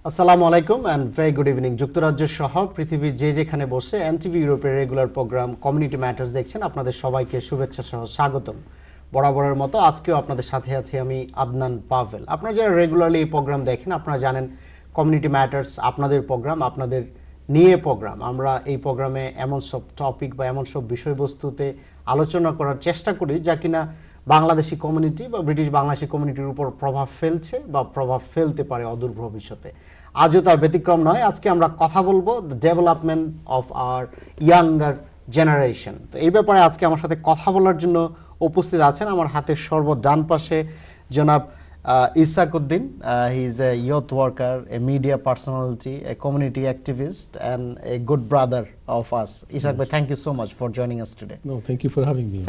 আসসালামু আলাইকুম and very good evening. যুক্তরাজ্য সহ পৃথিবীর যে যেখানে বসে এনটিভি ইউরোপের রেগুলার প্রোগ্রাম কমিউনিটি ম্যাটার্স দেখছেন, আপনাদের সবাইকে শুভেচ্ছা সহ স্বাগতম। বরাবরের মতো আজকেও আপনাদের সাথে আছি আমি আদনান পাভেল। আপনারা যারা রেগুলারলি এই প্রোগ্রাম দেখেন আপনারা জানেন কমিউনিটি ম্যাটার্স আপনাদের প্রোগ্রাম, আপনাদের নিয়ে প্রোগ্রাম। আমরা এই প্রোগ্রামে এমন সব টপিক বা এমন সব বিষয়বস্তুতে আলোচনা করার চেষ্টা করি যা কিনা বাংলাদেশি কমিউনিটি বা ব্রিটিশ বাংলাদেশি কমিউনিটির উপর প্রভাব ফেলছে বা প্রভাব ফেলতে পারে অদূর ভবিষ্যতে। আজও তার ব্যতিক্রম নয়। আজকে আমরা কথা বলবো the development of our younger generation. তো এই ব্যাপারে আজকে আমার সাথে কথা বলার জন্য উপস্থিত আছেন আমার হাতের ডান পাশে জনাব Isaquddin. He is a youth worker, a media personality, a community activist and a good brother of us. Isaq ভাই, thank you so much for joining us today. No, thank you for having me.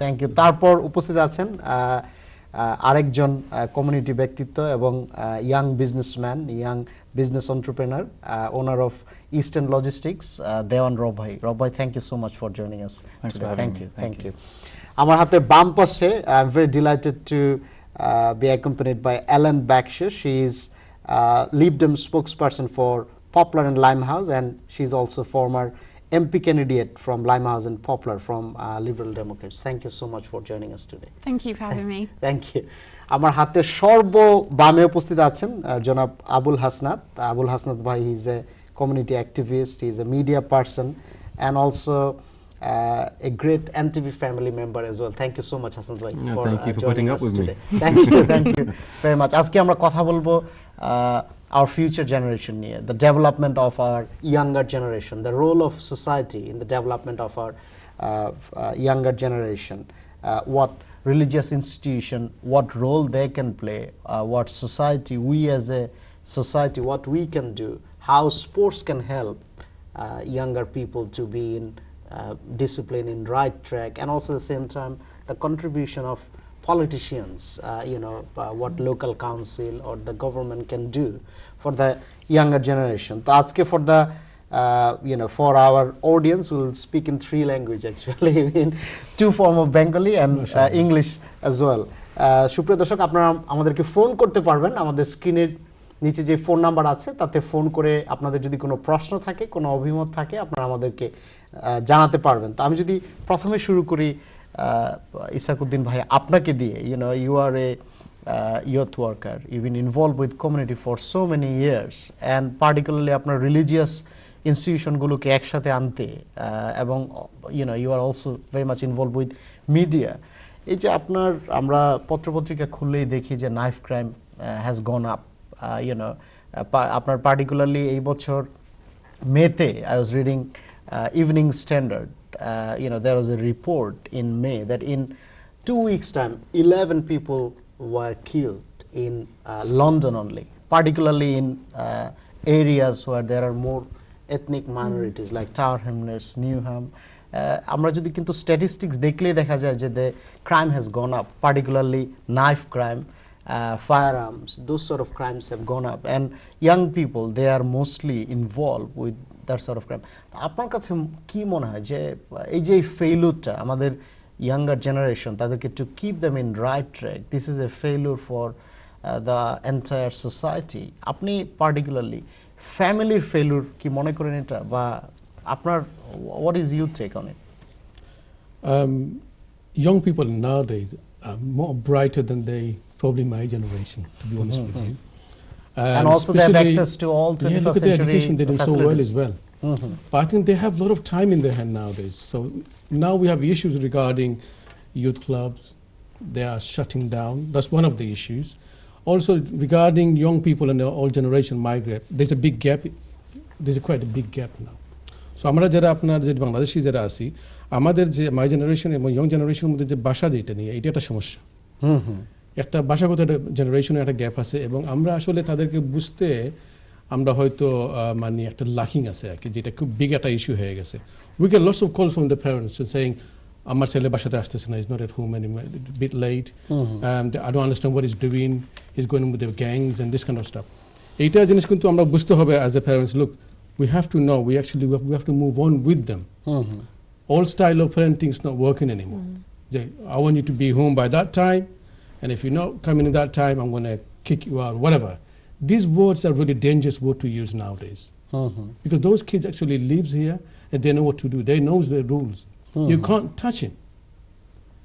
Thank you. তারপর উপস্থিত আছেন আরেকজন community ব্যক্তিত্ব এবং young businessman, young business entrepreneur, owner of Eastern Logistics, Dewan Rab ভাই। Thank you so much for joining us. Thank you. আমার হাতে বাম পাশে I am very delighted to be accompanied by Ellen Baxter. She is Leibdom spokesperson for Poplar and Limehouse, and she is also former MP candidate from Limehouse and Poplar from Liberal Democrats. Thank you so much for joining us today. Thank you for having me. Thank you. আমার হাতে বামে উপস্থিত আছেন জনাব আবুল হাসনাত ভাই। he is a community activist, he is a media person and also a great NTV family member as well. Thank you so much, Hassan bhai, thank you for putting up with today. me. Thank you very much. Aajke amra kotha bolbo our future generation niye, the development of our younger generation, the role of society in the development of our younger generation, what religious institution, what role they can play, what society, we as a society, what we can do, how sports can help younger people to be in discipline, in right track, and also at the same time the contribution of politicians, what local council or the government can do for the younger generation. So aajke for the for our audience we will speak in 3 languages actually, in 2 form of Bengali and English as well. সুপ্রিয় দর্শক, আপনারা আমাদেরকে phone করতে পারবেন। আমাদের স্ক্রিনের নিচে যে ফোন নাম্বার আছে তাতে ফোন করে আপনাদের যদি কোনো প্রশ্ন থাকে, কোনো অভিমত থাকে, আপনারা আমাদেরকে জানাতে পারবেন। তো আমি যদি প্রথমে শুরু করি ইসাকুদ্দিন ভাই আপনাকে দিয়ে। you are a youth worker, you've been involved with community for so many years and particularly আপনার religious ইনস্টিটিউশনগুলোকে একসাথে আনতে এবং you are also very much involved with media. এই যে আমরা পত্রপত্রিকা খুললেই দেখি যে knife crime has gone up. আপনার particularly এই বছর মেতে I was reading Evening Standard, there was a report in May that in 2 weeks time 11 people were killed in London only, particularly in areas where there are more ethnic minorities like Tower Hamlets, Newham. আমরা যদি কিন্তু statistics দেখলেই দেখা যায় যে the crime has gone up, particularly knife crime, firearms, those sort of crimes have gone up, and young people, they are mostly involved with that sort of crime. আপনার কাছে কি মনে হয় যে এই যে ফেইলুরটা আমাদের younger generation, তাদেরকে to keep them in right track, this is a failure for the entire society. আপনি particularly family failure কি মনে করেন এটা, বা আপনার what is your take on it? Young people nowadays are more brighter than probably my generation, to be honest with you. And also they have access to all 21st look at century the education they do so well as well. But I think they have a lot of time in their hand nowadays. So now we have issues regarding youth clubs. They are shutting down. That's one of the issues. Also regarding young people and the old generation migrate, there's a big gap. There's quite a big gap now. So আমরা যারা আপনার যে বাংলাদেশি যারা আছি, আমাদের যে মাই generation এবং young জেনারেশনের মধ্যে যে ভাষা যেটা নিয়ে এটা একটা সমস্যা। একটা ভাষাগত জেনারেশনের একটা গ্যাপ আছে এবং আমরা আসলে তাদেরকে বুঝতে আমরা হয়তো মানে একটা লাকিং আছে আর কি, যেটা খুব বিগ একটা ইস্যু হয়ে গেছে। We get lots of calls from the parents saying আমার ছেলে বাসাতে আসতেছে না, is not at home anymore, bit late, I don't understand what is doing, is going with the gangs and this kind of stuff. এইটা জিনিস কিন্তু আমরা বুঝতে হবে as a parents, look we have to know, we have to move on with them. Old style of parenting is not working anymore. I want you to be home by that time, and if you're not coming at that time, I'm going to kick you out, whatever. These words are really dangerous words to use nowadays. Because those kids actually lives here and they know what to do. They knows the rules. You can't touch him.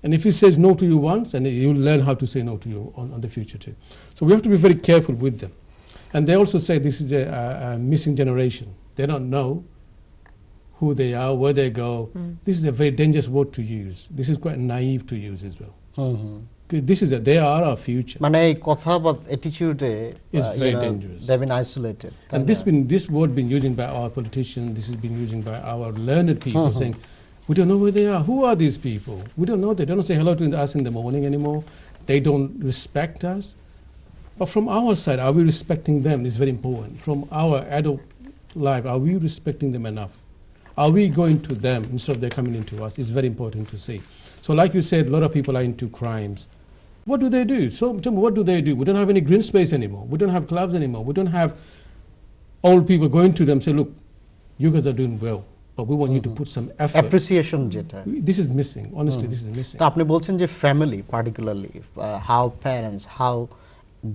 And if he says no to you once, and you'll learn how to say no to you on the future too. So we have to be very careful with them. And they also say this is a missing generation. They don't know who they are, where they go. This is a very dangerous word to use. This is quite naive to use as well. This is they are our future. Attitude is very dangerous. They've been isolated. And this word been used by our politicians. This has been used by our learned people, saying, "We don't know where they are. Who are these people? We don't know. They don't say hello to us in the morning anymore. They don't respect us." But from our side, are we respecting them? It's very important. From our adult life, are we respecting them enough? Are we going to them instead of they coming into us? It's very important to see. So like you said, a lot of people are into crimes. What do? So tell me, what do? We don't have any green space anymore. We don't have clubs anymore. We don't have old people going to them say, "Look, you guys are doing well, but we want you to put some effort." Appreciation This is missing. Honestly, this is missing. আপনি বলছেন যে family particularly, how parents, how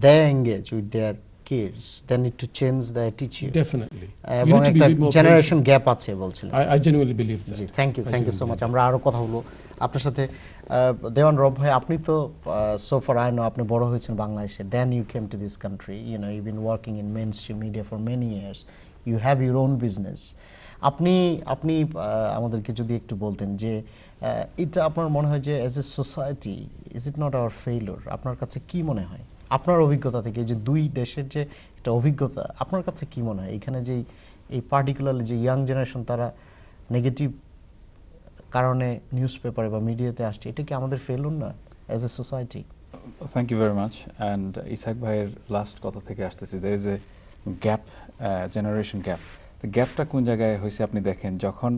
they engage with their kids, they need to change their attitude. Definitely. এবং একটা generation gap আছে বলছিলেন। I genuinely believe that. Thank you so much. আমরা আরো কথা বলবো আপনার সাথে। দেওয়ান রব ভাই, আপনি তো so far I know আপনি বড় হয়েছেন বাংলাদেশে, then you came to this country, you've been working in mainstream media for many years, you have your own business. আপনি আমাদেরকে যদি একটু বলতেন যে এটা আপনার মনে হয় যে as a society is it not our failure? আপনার কাছে কি মনে হয় আপনার অভিজ্ঞতা থেকে, যে দুই দেশের যে একটা অভিজ্ঞতা, আপনার কাছে কি মনে হয় এখানে যে এই পার্টিকুলারলি যে ইয়াং জেনারেশন তারা নেগেটিভ কারণে নিউজ পেপারে বা মিডিয়াতে আসছে, এটা কি আমাদের ফেলুন না as a society? Thank you very much. And Ishaq ভাইয়ের লাস্ট কথা থেকে আসতেছি, there is a gap, generation gap. তো গ্যাপটা কোন জায়গায় হয়েছে আপনি দেখেন, যখন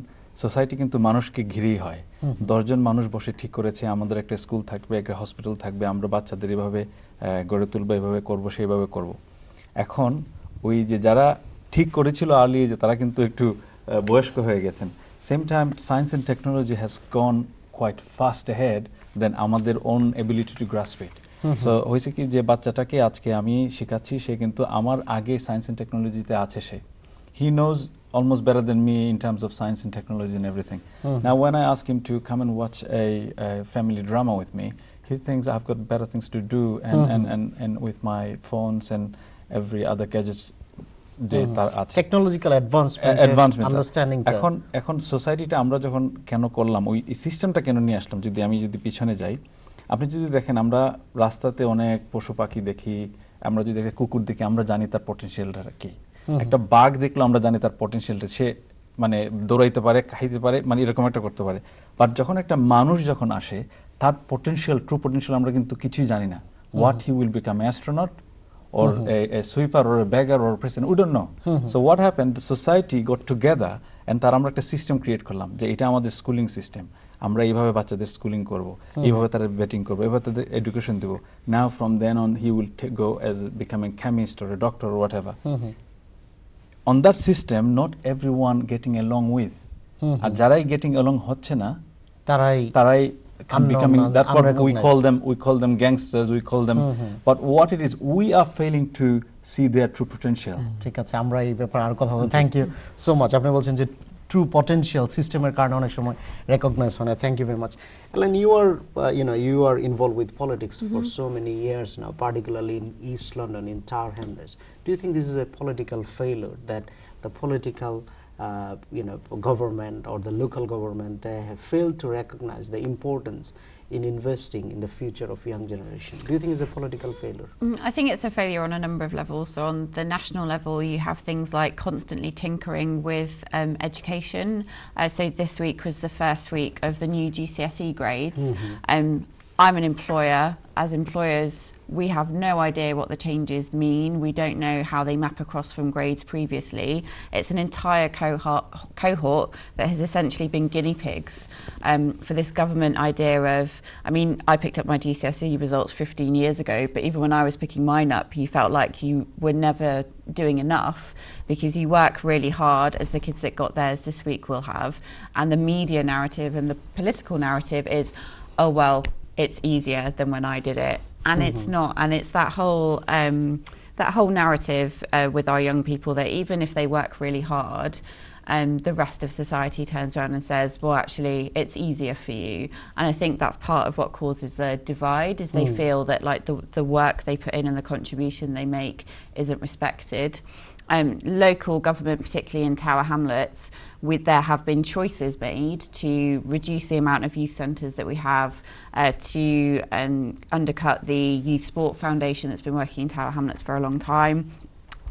সোসাইটি কিন্তু মানুষকে ঘিরেই হয়, 10 জন মানুষ বসে ঠিক করেছে আমাদের একটা স্কুল থাকবে, একটা হসপিটাল থাকবে, আমরা বাচ্চাদের এভাবে গড়ে তুলবো, এভাবে করবো, সেইভাবে করব। এখন ওই যে যারা ঠিক করেছিল আর্লি এজে, তারা কিন্তু একটু বয়স্ক হয়ে গেছেন। Same time science and technology has gone quite fast ahead then আমাদের own ability to grasp it. So হয়েছে কি, যে বাচ্চাটাকে আজকে আমি শেখাচ্ছি, সে কিন্তু আমার আগে সায়েন্স অ্যান্ড টেকনোলজিতে আছে। He knows almost better than me in terms of science and technology and everything. Now when I ask him to come and watch a family drama with me, he thinks I've got better things to do and with my phones and every other gadgets. Technological advancement understanding এখন সোসাইটিটা আমরা যখন কেন করলাম, ওই সিস্টেমটা কেন নিয়ে আসলাম, আমি যদি পিছনে যাই, আপনি যদি দেখেন আমরা রাস্তাতে অনেক পশু পাখি দেখি, আমরা যদি একটা কুকুর দেখি, আমরা জানি তার পটেনশিয়ালটা কি। একটা বাঘ দেখলো, আমরা জানি তার পটেনশিয়ালটা, সে মানে দৌড়াইতে পারে, খাইতে পারে, মানে এরকম একটা করতে পারে। বাট যখন একটা মানুষ যখন আসে, তার পটেনশিয়াল, ট্রু পটেনশিয়াল আমরা কিন্তু কিছুই জানি না। What he will become astronaut or a sweeper or a beggar or a president, we don't know. So what happened, the society got together and তার আমরা একটা সিস্টেম ক্রিয়েট করলাম যে এটা আমাদের স্কুলিং সিস্টেম, আমরা এইভাবে বাচ্চাদের স্কুলিং করব, এইভাবে তাদের ব্যাটিং করব, এইভাবে তাদের এডুকেশন দেব। Now from then on he will go as becoming chemist or a doctor or whatever. On that system not everyone getting along with, আর যারাই getting along হচ্ছে না, তারাই becoming that what we call them gangsters, we call them but what it is, we are failing to see their true potential. ঠিক আছে, আমরা এই ব্যাপারে আর কথা বলবো। Thank you so much. আপনি বলছেন যে ট্রু পটেনশিয়াল সিস্টেমের কারণে অনেক সময় রেকগনাইজ হয় না। Thank you very much. Ellen, you are involved with politics for so many years now, particularly in East London, in Tower Hamlets. Do you think this is a political failure, that the political government or the local government, they have failed to recognize the importance in investing in the future of young generation? Do you think it's a political failure? I think it's a failure on a number of levels. So on the national level, you have things like constantly tinkering with education. So this week was the first week of the new GCSE grades. I'm an employer. As employers, we have no idea what the changes mean. We don't know how they map across from grades previously. It's an entire cohort that has essentially been guinea pigs for this government idea of, I mean, I picked up my GCSE results 15 years ago, but even when I was picking mine up, you felt like you were never doing enough because you work really hard, as the kids that got theirs this week will have. And the media narrative and the political narrative is, oh, well, it's easier than when I did it. And it's not, and it's that whole that whole narrative with our young people that even if they work really hard, the rest of society turns around and says, well, actually, it's easier for you. And I think that's part of what causes the divide, is they feel that like the work they put in and the contribution they make isn't respected. Local government, particularly in Tower Hamlets, there have been choices made to reduce the amount of youth centres that we have, to undercut the Youth Sport Foundation that's been working in Tower Hamlets for a long time,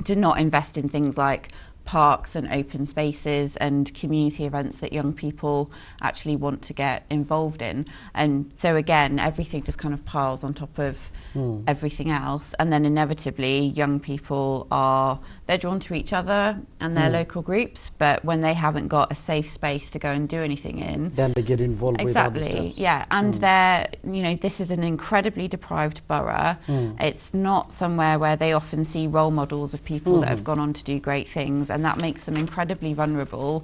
to not invest in things like parks and open spaces and community events that young people actually want to get involved in. And so again, everything just kind of piles on top of everything else, and then inevitably young people they're drawn to each other and their local groups, but when they haven't got a safe space to go and do anything in, then they get involved with other stuff. Yeah, and this is an incredibly deprived borough. It's not somewhere where they often see role models of people that have gone on to do great things, and that makes them incredibly vulnerable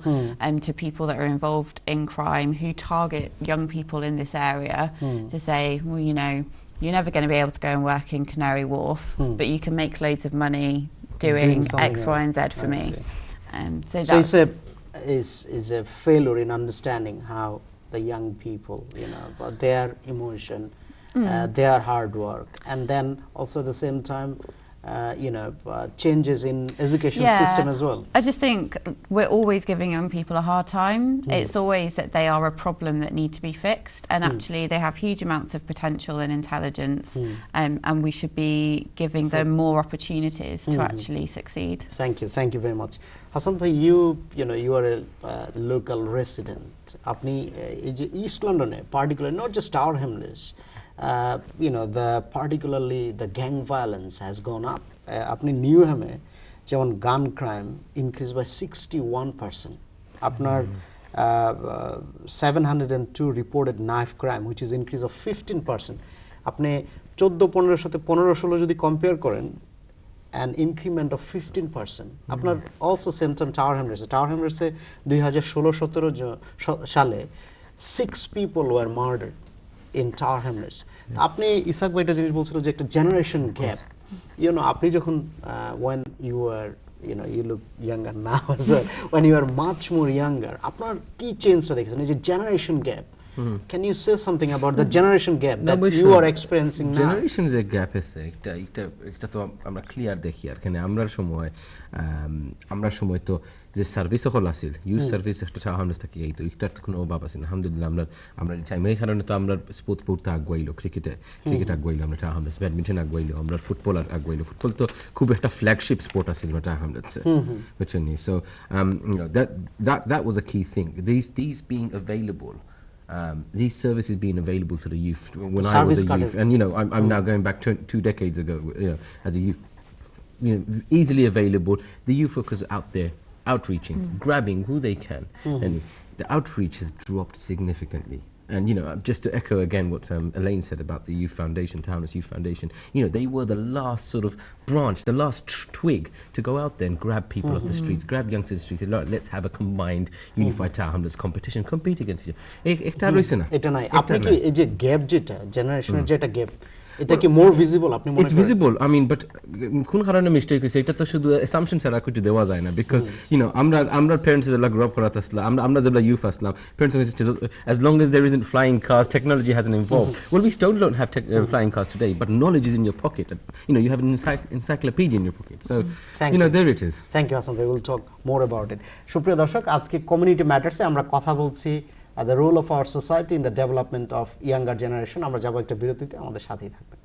to people that are involved in crime who target young people in this area to say, well, you know, you're never going to be able to go and work in Canary Wharf, but you can make loads of money doing X, Y, and Z for me. So is a failure in understanding how the young people, you know, about their emotion, their hard work, and then also at the same time, changes in education system as well. I just think we're always giving young people a hard time. It's always that they are a problem that need to be fixed, and actually they have huge amounts of potential and intelligence, and we should be giving them more opportunities to actually succeed. Thank you very much. Hasan bhai, you are a local resident. Apni East London, particularly not just Tower Hamlets, particularly the gang violence has gone up. Apni Newham-e যেমন gun crime increased by 61%. আপনার 702 reported knife crime, which is increase of 15%. আপনি 14-15 সাথে 15-16 যদি compare করেন, an increment of 15%. আপনার also same time Tower Hamlets. Tower Hamlets-এ 2016-17 সালে 6 people were murdered in Tower Hamlets. আপনি ইসাক ভাই একটা জিনিস বলছিল যে একটা জেনারেশন গ্যাপ, আপনি যখন when you were, you look younger now, so when you are much more younger, আপনার কি চেঞ্জটা দেখেছেন এই যে generation gap? Can you say something about the generation gap that you are experiencing now? Generation যে gap আছে এটা তো আমরা ক্লিয়ার দেখি আর কেন আমরা সময় তো যে সার্ভিস সকল আছিল ইউথ সার্ভিস একটা হামলেস থাকি এই তো একটার কোনো অভাব আছে না আলহামদুলিল্লাহ আমরা টাইম এই কারণে তো আমরা স্পোর্টস পড়তে আগুয়াইলো ক্রিকেট আগুয়াইলো আমরা হামলেস ব্যাডমিন্টন আগুয়াইলো আমরা ফুটবল আগুয়াইলো ফুটবল তো খুব একটা ফ্ল্যাগশিপ স্পোর্ট আছিল এটা হামলেস বুঝছেন so that was a key thing, these being available, these services being available to the youth when I was a youth, and I'm now going back 2 decades ago, as a youth, easily available. The youth focus out there, outreaching, grabbing who they can, and the outreach has dropped significantly. And just to echo again what Elaine said about the Youth Foundation, Townless Youth Foundation, they were the last sort of branch, the last twig to go out there and grab people off the streets, grab youngsters off the streets, and let's have a combined unified Tower Hamlets competition, compete against each other. এটা নাই আপনি কি এই যে gap যেটা জেনারেশনের যেটা gap এটা কি মোর ভিজিবল আপনি মনে করেন? It's visible, I mean, but কোন কারণে মিস্টেক হইছে এটা তো শুধু অ্যাসাম্পশন ছাড়া কিছু দেওয়া যায় না, বিকজ আমরা প্যারেন্টস এর গ্রো আপ করাতে আসলাম, আমরা যেটা youth Aslam, parents as long as there isn't flying cars, technology hasn't evolved. Well, we still don't have flying cars today, but knowledge is in your pocket. You have an encyclopedia in your pocket, so there it is. Thank you Hasan, we will talk more about it. সুপ্রিয় দর্শক, আজকে community ম্যাটারসে আমরা কথা বলছি the role of our society in the development of younger generation. আমরা যাব একটা বিরতিতে, আমাদের সাথেই থাকবেন।